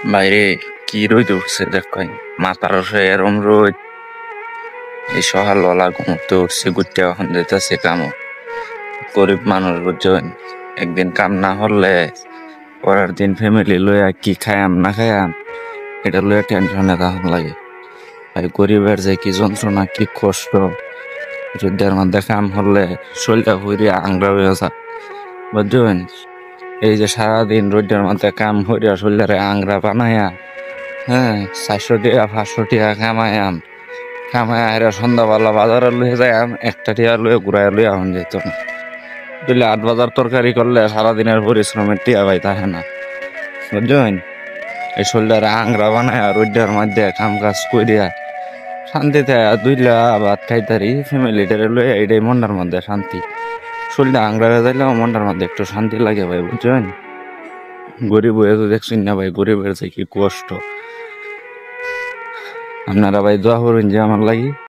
বাইরে কি রোদ উঠছে দেখো, মাথার রসে এরম রোদ। এই সকালবেলা ঘুমতে উঠছে, ঘুরতে এখন যেতেছে কামো। গরিব মানুষ বুঝছেন, একদিন কাম না হলে পরের দিন ফ্যামিলি লইয়া কি খায়াম না খায়াম এটা লইয়া টেনশনে তখন লাগে। ভাই গরিবের যে কি যন্ত্রণা, কি কষ্ট। রোদের মধ্যে কাম হলে শরীরটা ফুরিয়া আংরা হয়ে যা, বুঝছেন। এই যে সারাদিন রোদের মধ্যে কাম করিয়া শরীরে আংরা বানায়া, হ্যাঁ, 400 টাকা 500 টাকা কামায়াম। কামায় আইরা সন্ধ্যাবেলা বাজারে লয়ে যায়াম, একটা টিয়া লয়ে ঘুরাই লইয়া হন যেত না। বুঝলে 8 বাজার তরকারি করলে সারাদিনের পরিশ্রমের টিয়া ভাই থাকে না, বুঝছেন। এই শরীরে আংরা বানায়া রোদের মধ্যে কাম কাজ করিয়া শান্তিতে দুইলা ভাত খাইতারি ফ্যামিলিটারে লইয়া, এটাই মনটার মধ্যে শান্তি। শরীরটা আংরা হয়ে যাইলেও মনটার মধ্যে একটু শান্তি লাগে ভাই, বুঝছেন। গরিব হয়ে তো দেখছেন না ভাই, গরিবের যে কি কষ্ট। আপনারা ভাই দোয়া করুন যে আমার লাগি।